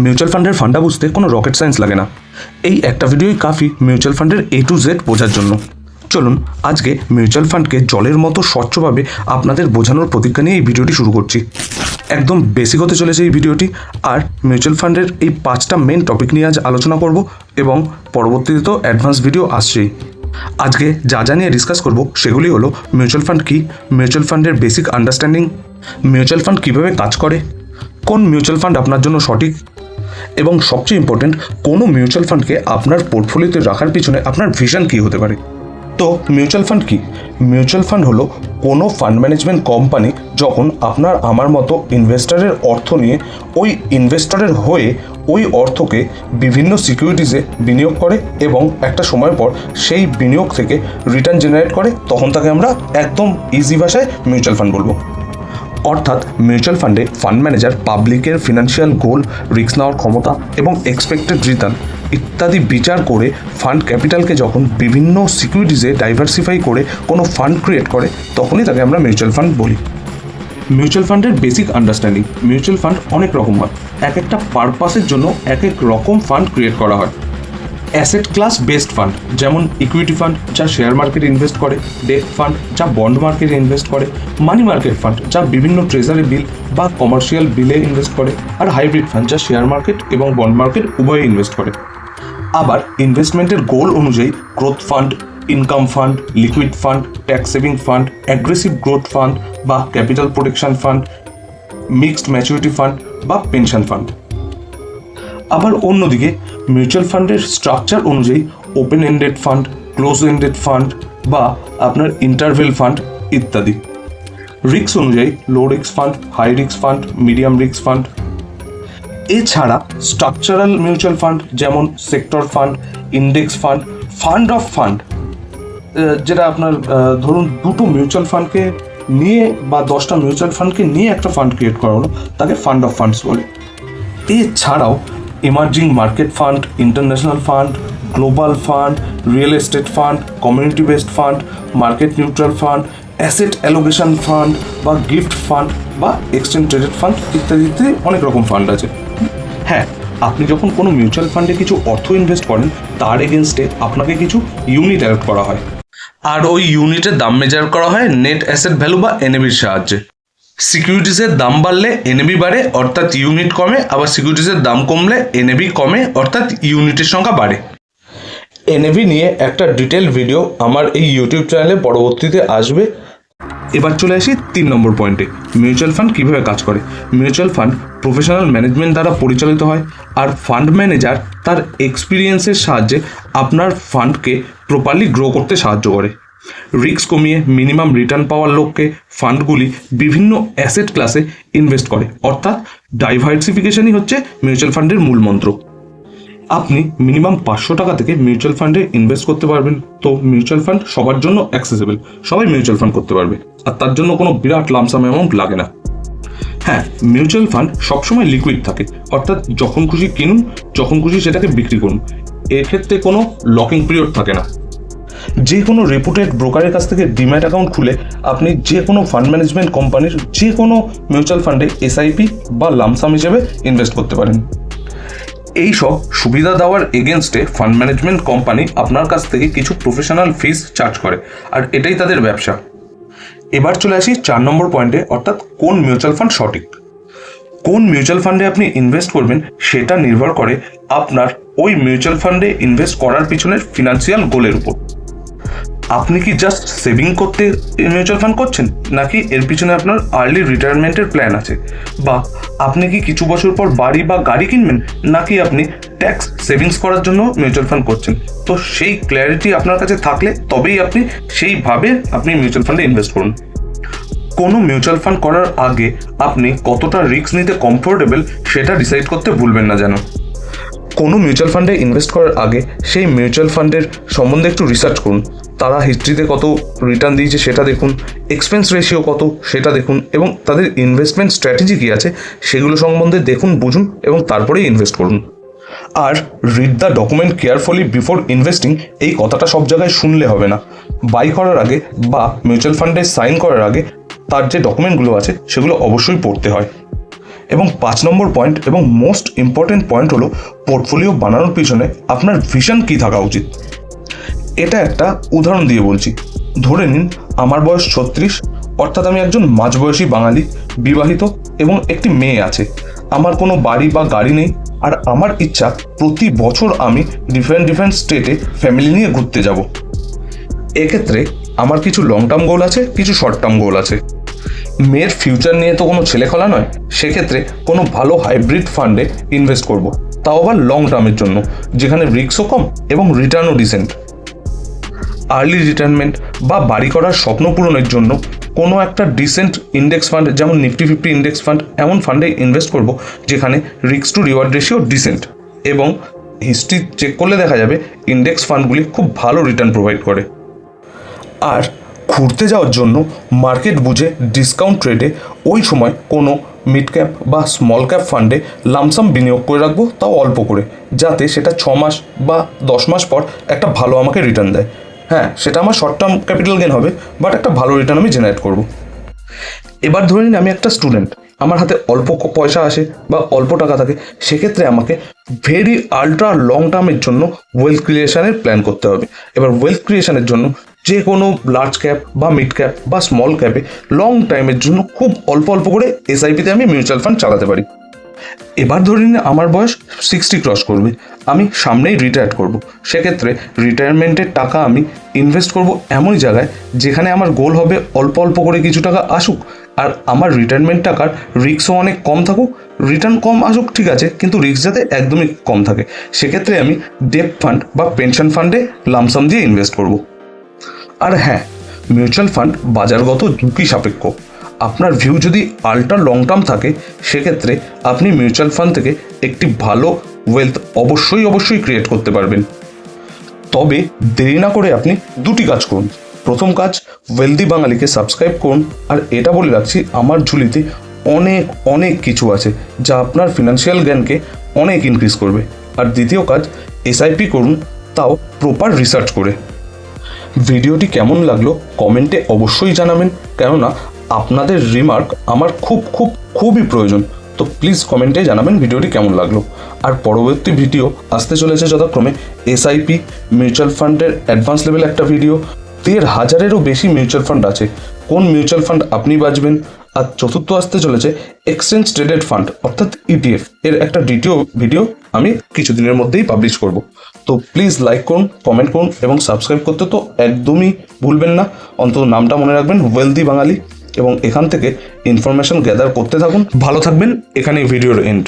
Mutual ফান্ডের ফান্ডা বুঝতে কোনো রকেট সায়েন্স লাগে না। এই একটা ভিডিওই কাফি মিউচুয়াল ফান্ডের A to Z বোঝার জন্য। চলুন আজকে মিউচুয়াল ফান্ডকে জলের মতো স্বচ্ছভাবে আপনাদের বোঝানোর প্রতিজ্ঞা নিয়ে এই ভিডিওটি শুরু করছি। একদম বেসিক হতে চলেছে এই ভিডিওটি, আর মিউচুয়াল ফান্ডের এই 5টা মেন টপিক নিয়ে আজ আলোচনা করব এবং পরবর্তীতে তো অ্যাডভান্স ভিডিও আসছেই। আজকে যা নিয়ে ডিসকাস করব সেগুলি হলো মিউচুয়াল ফান্ড কী, মিউচুয়াল ফান্ডের বেসিক আন্ডারস্ট্যান্ডিং, মিউচুয়াল ফান্ড কীভাবে কাজ করে, কোন মিউচুয়াল ফান্ড আপনার জন্য সঠিক, এবং সবচেয়ে ইম্পর্টেন্ট কোনো মিউচুয়াল ফান্ডকে আপনার পোর্টফোলিওতে রাখার পিছনে আপনার ভিশন কী হতে পারে। তো মিউচুয়াল ফান্ড কী? মিউচুয়াল ফান্ড হলো কোনো ফান্ড ম্যানেজমেন্ট কোম্পানি যখন আপনার আমার মতো ইনভেস্টরের অর্থ নিয়ে ওই ইনভেস্টরের হয়ে ওই অর্থকে বিভিন্ন সিকিউরিটিজে বিনিয়োগ করে এবং একটা সময় পর সেই বিনিয়োগ থেকে রিটার্ন জেনারেট করে, তখন তাকে আমরা একদম ইজি ভাষায় মিউচুয়াল ফান্ড বলবো। অর্থাৎ মিউচুয়াল ফান্ডে ফান্ড ম্যানেজার পাবলিকের ফিনান্সিয়াল গোল, রিস্ক নেওয়ার ক্ষমতা এবং এক্সপেক্টেড রিটার্ন ইত্যাদি বিচার করে ফান্ড ক্যাপিটালকে যখন বিভিন্ন সিকিউরিটিজে ডাইভার্সিফাই করে কোনো ফান্ড ক্রিয়েট করে, তখনই তাকে আমরা মিউচুয়াল ফান্ড বলি। মিউচুয়াল ফান্ডের বেসিক আন্ডারস্ট্যান্ডিং, মিউচুয়াল ফান্ড অনেক রকম হয়, এক একটা পারপাসের জন্য এক এক রকম ফান্ড ক্রিয়েট করা হয়। অ্যাসেট ক্লাস বেসড ফান্ড, যেমন ইকুইটি ফান্ড যা শেয়ার মার্কেটে ইনভেস্ট করে, ডেট ফান্ড যা বন্ড মার্কেটে ইনভেস্ট করে, মানি মার্কেট ফান্ড যা বিভিন্ন ট্রেজারি বিল বা কমার্শিয়াল বিলে ইনভেস্ট করে, আর হাইব্রিড ফান্ড যা শেয়ার মার্কেট এবং বন্ড মার্কেট উভয়ে ইনভেস্ট করে। আবার ইনভেস্টমেন্টের গোল অনুযায়ী growth fund, income fund, liquid fund, tax saving fund, aggressive growth fund বা capital protection fund, mixed maturity fund বা পেনশন ফান্ড। আবার অন্যদিকে মিউচুয়াল ফান্ডের স্ট্রাকচার অনুযায়ী open ended fund, close ended fund বা আপনার ইন্টারভেল ফান্ড ইত্যাদি। রিস্ক অনুযায়ী low risk fund, high risk fund, medium risk fund. এছাড়া স্ট্রাকচারাল মিউচুয়াল ফান্ড যেমন sector fund, index fund, fund of fund, যেটা আপনার ধরুন দুটো মিউচুয়াল ফান্ডকে নিয়ে বা 10টা মিউচুয়াল ফান্ডকে নিয়ে একটা ফান্ড ক্রিয়েট করা হলো, তাকে ফান্ড অফ ফান্ডস বলে। এছাড়াও emerging market fund, international fund, global fund, real estate fund, community based fund, market neutral fund, asset allocation fund বা গিফট ফান্ড বা এক্সচেঞ্জ ট্রেডেড ফান্ড ইত্যাদিতে অনেক রকম ফান্ড আছে। হ্যাঁ, আপনি যখন কোনো মিউচুয়াল ফান্ডে কিছু অর্থ ইনভেস্ট করেন, তার এগেনস্টে আপনাকে কিছু ইউনিট অ্যালট করা হয়, আর ওই ইউনিটের দাম মেজার করা হয় নেট অ্যাসেট ভ্যালু বা এনএভির সাহায্যে। সিকিউরিটিসের দাম বাড়লে এনএভি বাড়ে, অর্থাৎ ইউনিট কমে, আবার সিকিউরিটিসের দাম কমলে এনএভি কমে, অর্থাৎ ইউনিটের সংখ্যা বাড়ে। এনএভি নিয়ে একটা ডিটেল ভিডিও আমার এই ইউটিউব চ্যানেলে পরবর্তীতে আসবে। এবার চলে আসি 3 নম্বর পয়েন্টে, মিউচুয়াল ফান্ড কীভাবে কাজ করে। মিউচুয়াল ফান্ড প্রফেশনাল ম্যানেজমেন্ট দ্বারা পরিচালিত হয়, আর ফান্ড ম্যানেজার তার এক্সপিরিয়েন্সের সাহায্যে আপনার ফান্ডকে প্রপারলি গ্রো করতে সাহায্য করে। রিস্ক কমিয়ে মিনিমাম রিটার্ন পাওয়ার লক্ষ্যে ফান্ডগুলি বিভিন্ন অ্যাসেট ক্লাসে ইনভেস্ট করে, অর্থাৎ ডাইভার্সিফিকেশনই হচ্ছে মিউচুয়াল ফান্ডের মূল মন্ত্র। আপনি মিনিমাম 500 টাকা থেকে মিউচুয়াল ফান্ডে ইনভেস্ট করতে পারবেন। তো মিউচুয়াল ফান্ড সবার জন্য অ্যাক্সেসেবল, সবাই মিউচুয়াল ফান্ড করতে পারবে, আর তার জন্য কোনো বিরাট লামসাম অ্যামাউন্ট লাগে না। হ্যাঁ, মিউচুয়াল ফান্ড সবসময় লিকুইড থাকে, অর্থাৎ যখন খুশি কিনুন, যখন খুশি সেটাকে বিক্রি করুন। এক্ষেত্রে কোনো লকিং পিরিয়ড থাকে না। যে কোনো রেপুটেড ব্রোকারের কাছ থেকে ডিম্যাট অ্যাকাউন্ট খুলে আপনি যে কোনো ফান্ড ম্যানেজমেন্ট কোম্পানির যে কোনো মিউচুয়াল ফান্ডে এসআইপি বা লামসাম হিসেবে ইনভেস্ট করতে পারেন। এই সব সুবিধা দেওয়ার এগেনস্টে ফান্ড ম্যানেজমেন্ট কোম্পানি আপনার কাছ থেকে কিছু প্রফেশনাল ফিস চার্জ করে, আর এটাই তাদের ব্যবসা। এবার চলে আসি 4 নম্বর পয়েন্টে, অর্থাৎ কোন মিউচুয়াল ফান্ড সঠিক। কোন মিউচুয়াল ফান্ডে আপনি ইনভেস্ট করবেন সেটা নির্ভর করে আপনার ওই মিউচুয়াল ফান্ডে ইনভেস্ট করার পিছনের ফিনান্সিয়াল গোলের উপর। আপনি কি জাস্ট সেভিং করতে মিউচুয়াল ফান্ড করছেন, নাকি এর পিছনে আপনার আর্লি রিটায়ারমেন্টের প্ল্যান আছে, বা আপনি কি কিছু বছর পর বাড়ি বা গাড়ি কিনবেন, নাকি আপনি ট্যাক্স সেভিংস করার জন্য মিউচুয়াল ফান্ড করছেন। তো সেই ক্ল্যারিটি আপনার কাছে থাকলে তবেই আপনি সেইভাবে আপনি মিউচুয়াল ফান্ডে ইনভেস্ট করুন। কোনো মিউচুয়াল ফান্ড করার আগে আপনি কতটা রিস্ক নিতে কমফোর্টেবল সেটা ডিসাইড করতে ভুলবেন না যেন। কোনো মিউচুয়াল ফান্ডে ইনভেস্ট করার আগে সেই মিউচুয়াল ফান্ডের সম্বন্ধে একটু রিসার্চ করুন। তারা হিস্ট্রিতে কত রিটার্ন দিয়েছে সেটা দেখুন, এক্সপেন্স রেশিও কত সেটা দেখুন, এবং তাদের ইনভেস্টমেন্ট স্ট্র্যাটেজি কী আছে সেগুলো সম্বন্ধে দেখুন, বুঝুন এবং তারপরেই ইনভেস্ট করুন। আর read the document carefully before investing, এই কথাটা সব জায়গায় শুনলে হবে না। বাই করার আগে বা মিউচুয়াল ফান্ডে সাইন করার আগে তার যে ডকুমেন্টগুলো আছে সেগুলো অবশ্যই পড়তে হয়। এবং 5 নম্বর পয়েন্ট এবং মোস্ট ইম্পর্টেন্ট পয়েন্ট হলো পোর্টফোলিও বানানোর পিছনে আপনার ভিশন কী থাকা উচিত। এটা একটা উদাহরণ দিয়ে বলছি। ধরে নিন আমার বয়স 36, অর্থাৎ আমি একজন মাঝবয়সী বাঙালি, বিবাহিত এবং একটি মেয়ে আছে। আমার কোনো বাড়ি বা গাড়ি নেই, আর আমার ইচ্ছা প্রতি বছর আমি ডিফারেন্ট স্টেটে ফ্যামিলি নিয়ে ঘুরতে যাব। এক্ষেত্রে আমার কিছু লং টার্ম গোল আছে, কিছু শর্ট টার্ম গোল আছে। মেয়ের ফিউচার নিয়ে তো কোনো ছেলেখেলা নয়, সেক্ষেত্রে কোনো ভালো হাইব্রিড ফান্ডে ইনভেস্ট করব, তাও আবার লং টার্মের জন্য, যেখানে রিস্কও কম এবং রিটার্নও ডিসেন্ট। আর্লি রিটায়ারমেন্ট বা বাড়ি করার স্বপ্ন পূরণের জন্য কোনো একটা ডিসেন্ট ইন্ডেক্স ফান্ড, যেমন নিফটি 50 ইন্ডেক্স ফান্ড, এমন ফান্ডে ইনভেস্ট করব যেখানে risk to reward ratio decent, এবং হিস্ট্রি চেক করলে দেখা যাবে ইন্ডেক্স ফান্ডগুলি খুব ভালো রিটার্ন প্রোভাইড করে। আর ঘুরতে যাওয়ার জন্য মার্কেট বুঝে ডিসকাউন্ট ট্রেডে ওই সময় কোনো মিড ক্যাপ বা স্মল ক্যাপ ফান্ডে লামসাম বিনিয়োগ করে রাখবো, তাও অল্প করে, যাতে সেটা 6 মাস বা 10 মাস পর একটা ভালো আমাকে রিটার্ন দেয়। হ্যাঁ, সেটা আমার শর্ট টার্ম ক্যাপিটাল গেন হবে, বাট একটা ভালো রিটার্ন আমি জেনারেট করব। এবার ধরে নিন আমি একটা স্টুডেন্ট, আমার হাতে অল্প পয়সা আসে বা অল্প টাকা থাকে, সেক্ষেত্রে আমাকে ভেরি আল্ট্রা লং টার্মের জন্য ওয়েলথ ক্রিয়েশনের প্ল্যান করতে হবে। এবার ওয়েলথ ক্রিয়েশনের জন্য যে কোনো লার্জ ক্যাপ বা মিড ক্যাপ বা স্মল ক্যাপে লং টাইমের জন্য খুব অল্প করে এসআইপিতে আমি মিউচুয়াল ফান্ড চালাতে পারি। এবার ধরে নিন আমার বয়স 60 ক্রস করবে, আমি সামনেই রিটায়ার করব। সেক্ষেত্রে রিটায়ারমেন্টের টাকা আমি ইনভেস্ট করব এমনই জায়গায় যেখানে আমার গোল হবে অল্প করে কিছু টাকা আসুক, আর আমার রিটায়ারমেন্ট টাকার রিস্কও অনেক কম থাকুক। রিটার্ন কম আসুক ঠিক আছে, কিন্তু রিস্ক যাতে একদমই কম থাকে। সেক্ষেত্রে আমি ডেট ফান্ড বা পেনশন ফান্ডে লামসাম দিয়ে ইনভেস্ট করব। আর হ্যাঁ, মিউচুয়াল ফান্ড বাজারগত ঝুঁকি সাপেক্ষ। আপনার ভিউ যদি আল্ট্রা লং টার্ম থাকে, সেক্ষেত্রে আপনি মিউচুয়াল ফান্ড থেকে একটি ভালো ওয়েলথ অবশ্যই ক্রিয়েট করতে পারবেন। তবে দেরি না করে আপনি দুটি কাজ করুন। প্রথম কাজ, ওয়েলদি বাঙালিকে সাবস্ক্রাইব করুন। আর এটা বলে রাখছি, আমার ঝুলিতে অনেক কিছু আছে যা আপনার ফিনান্সিয়াল জ্ঞানকে অনেক ইনক্রিজ করবে। আর দ্বিতীয় কাজ, এসআইপি করুন, তাও প্রপার রিসার্চ করে। ভিডিওটি কেমন লাগলো কমেন্টে অবশ্যই জানাবেন, কেননা আপনাদের রিমার্ক আমার খুবই প্রয়োজন। তো প্লিজ কমেন্টে জানাবেন ভিডিওটি কেমন লাগলো। আর পরবর্তী ভিডিও আসতে চলেছে যথাক্রমে এসআইপি, মিউচুয়াল ফান্ডের অ্যাডভান্স লেভেল একটা ভিডিও, 1,500-এরও বেশি মিউচুয়াল ফান্ড আছে, কোন মিউচুয়াল ফান্ড আপনি বাঁচবেন। আর চতুর্থ আসতে চলেছে এক্সচেঞ্জ ট্রেডেড ফান্ড অর্থাৎ ইটিএফ, এর একটা ভিডিও আমি কিছুদিনের মধ্যেই পাবলিশ করব। তো প্লিজ লাইক করুন, কমেন্ট করুন এবং সাবস্ক্রাইব করতে তো একদমই ভুলবেন না। অন্তত নামটা মনে রাখবেন, ওয়েলদি বাঙালি, এবং এখান থেকে ইনফরমেশন গ্যাদার করতে থাকুন। ভালো থাকবেন। এখানে ভিডিওর এন্ড।